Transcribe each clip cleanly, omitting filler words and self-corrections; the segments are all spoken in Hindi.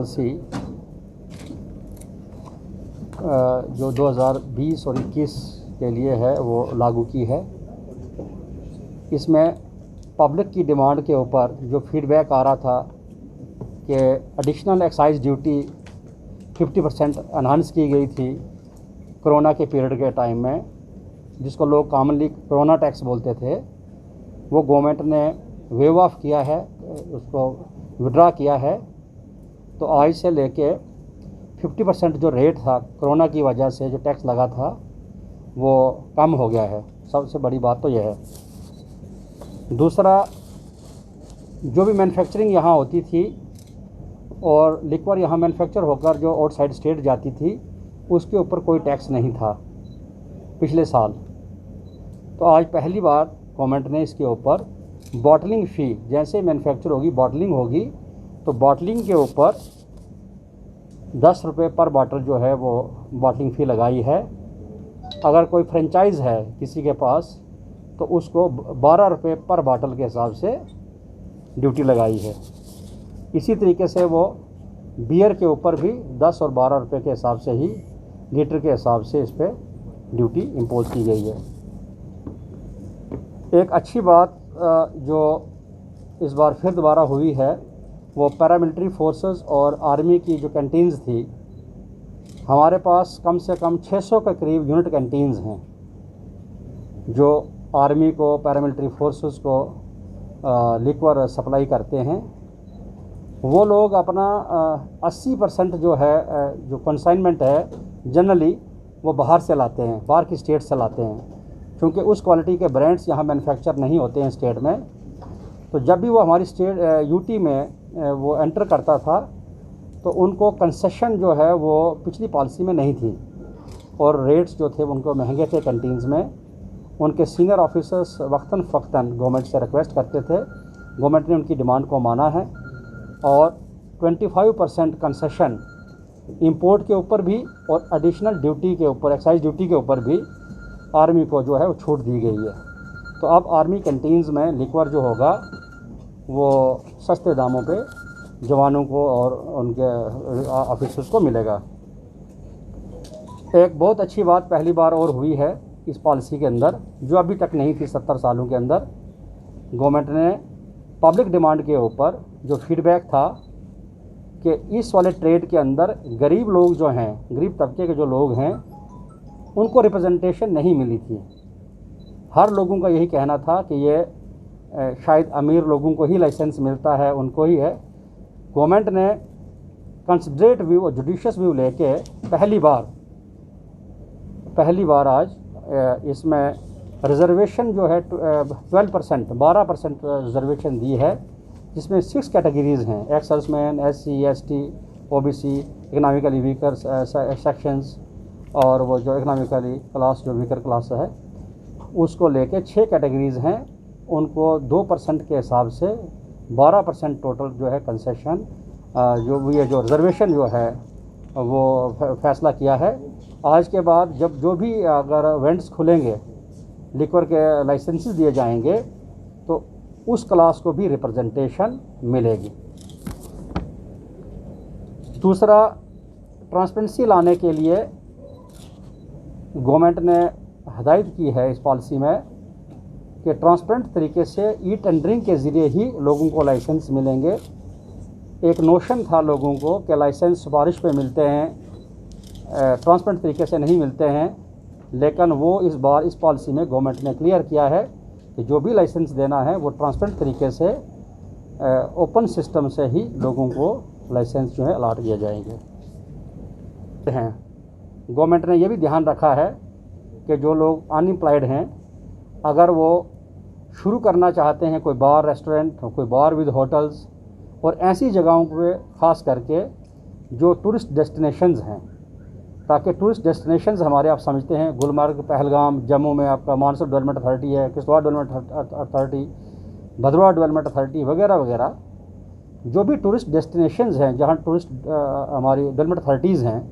सी जो 2020 और 21 के लिए है वो लागू की है। इसमें पब्लिक की डिमांड के ऊपर जो फीडबैक आ रहा था कि एडिशनल एक्साइज ड्यूटी 50% एनहांस की गई थी कोरोना के पीरियड के टाइम में, जिसको लोग कॉमनली कोरोना टैक्स बोलते थे, वो गवर्नमेंट ने वेव ऑफ किया है, उसको विड्रा किया है। तो आज से लेके 50% जो रेट था कोरोना की वजह से जो टैक्स लगा था वो कम हो गया है। सबसे बड़ी बात तो यह है। दूसरा, जो भी मैन्युफैक्चरिंग यहाँ होती थी और लिक्वर यहाँ मैन्युफैक्चर होकर जो आउटसाइड स्टेट जाती थी उसके ऊपर कोई टैक्स नहीं था पिछले साल। तो आज पहली बार गवर्नमेंट ने इसके ऊपर बॉटलिंग फ़ी, जैसे मैन्युफैक्चर होगी बॉटलिंग होगी तो बॉटलिंग के ऊपर 10 रुपये पर बॉटल जो है वो बॉटलिंग फ़ी लगाई है। अगर कोई फ्रेंचाइज़ है किसी के पास तो उसको 12 रुपये पर बॉटल के हिसाब से ड्यूटी लगाई है। इसी तरीके से वो बियर के ऊपर भी 10 और 12 रुपये के हिसाब से ही लीटर के हिसाब से इस पर ड्यूटी इम्पोज की गई है। एक अच्छी बात जो इस बार फिर दोबारा हुई है वो पैरामिलिट्री फोर्सेस और आर्मी की जो कैंटीन्स थी, हमारे पास कम से कम 600 के करीब यूनिट कैंटीन्स हैं जो आर्मी को, पैरामिलिट्री फोर्सेस को लिक्वर सप्लाई करते हैं। वो लोग अपना 80% जो है जो कंसाइनमेंट है जनरली वो बाहर से लाते हैं, बाहर की स्टेट से लाते हैं, क्योंकि उस क्वालिटी के ब्रांड्स यहाँ मैन्युफैक्चर नहीं होते हैं स्टेट में। तो जब भी वो हमारी स्टेट यूटी में वो एंटर करता था तो उनको कंसेशन जो है वो पिछली पॉलिसी में नहीं थी और रेट्स जो थे उनको महंगे थे कैंटीन्स में। उनके सीनियर ऑफिसर्स वक्तन फ़क्तन गवर्नमेंट से रिक्वेस्ट करते थे, गवर्नमेंट ने उनकी डिमांड को माना है और 25% कंसेशन इंपोर्ट के ऊपर भी और एडिशनल ड्यूटी के ऊपर, एक्साइज ड्यूटी के ऊपर भी आर्मी को जो है वो छूट दी गई है। तो अब आर्मी कैंटीन्स में लिक्वर जो होगा वो सस्ते दामों पे जवानों को और उनके ऑफिसर्स को मिलेगा। एक बहुत अच्छी बात पहली बार और हुई है इस पॉलिसी के अंदर, जो अभी तक नहीं थी 70 सालों के अंदर। गवर्नमेंट ने पब्लिक डिमांड के ऊपर जो फीडबैक था कि इस वाले ट्रेड के अंदर गरीब लोग जो हैं, गरीब तबके के जो लोग हैं, उनको रिप्रेजेंटेशन नहीं मिली थी। हर लोगों का यही कहना था कि ये शायद अमीर लोगों को ही लाइसेंस मिलता है, उनको ही है। गवर्नमेंट ने कंसिडरेट व्यू और जुडिशियस व्यू लेके पहली बार आज इसमें रिजर्वेशन जो है 12% रिजर्वेशन दी है, जिसमें 6 कैटेगरीज़ हैं: ex serviceman, SC, ST, OBC, economically weaker sections और वो जो इकनॉमिकली क्लास जो वीकर क्लास है उसको लेके 6 कैटेगरीज़ हैं। उनको 2% के हिसाब से 12% टोटल जो है कंसेशन जो ये जो रिजर्वेशन जो है वो फैसला किया है। आज के बाद जब जो भी अगर वेंट्स खुलेंगे, लिक्वर के लाइसेंसेस दिए जाएंगे तो उस क्लास को भी रिप्रेजेंटेशन मिलेगी। दूसरा, ट्रांसपेरेंसी लाने के लिए गवर्नमेंट ने हदायत की है इस पॉलिसी में कि ट्रांसपेरेंट तरीके से ई टेंडरिंग के ज़रिए ही लोगों को लाइसेंस मिलेंगे। एक नोशन था लोगों को कि लाइसेंस सिफारिश पे मिलते हैं, ट्रांसपेरेंट तरीके से नहीं मिलते हैं, लेकिन वो इस बार इस पॉलिसी में गवर्नमेंट ने क्लियर किया है कि जो भी लाइसेंस देना है वो ट्रांसपेरेंट तरीके से ओपन सिस्टम से ही लोगों को लाइसेंस जो है अलाट किए जाएंगे। गवर्नमेंट ने ये भी ध्यान रखा है कि जो लोग अनएम्प्लॉयड हैं, अगर वो शुरू करना चाहते हैं कोई बार रेस्टोरेंट, कोई बार विद होटल्स और ऐसी जगहों पे ख़ास करके जो टूरिस्ट डेस्टिनेशंस हैं, ताकि टूरिस्ट डेस्टिनेशंस हमारे आप समझते हैं गुलमर्ग, पहलगाम, जम्मू में आपका मानसूर डेवलपमेंट अथॉरिटी है, Kishtwar development authority, Bhaderwah development authority वगैरह वगैरह, जो भी टूरिस्ट डेस्टिनेशंस हैं जहाँ टूरिस्ट हमारी डेवलपमेंट अथॉरिटीज़ हैं,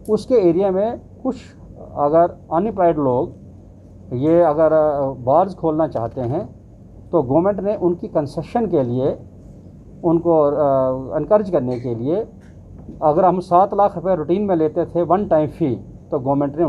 उसके एरिया में कुछ अगर अनएम्प्लॉयड लोग ये अगर बार्स खोलना चाहते हैं तो गवर्नमेंट ने उनकी कंसेशन के लिए, उनको इनकरेज करने के लिए अगर हम 7 लाख रुपए रूटीन में लेते थे वन टाइम फ़ी, तो गवर्नमेंट ने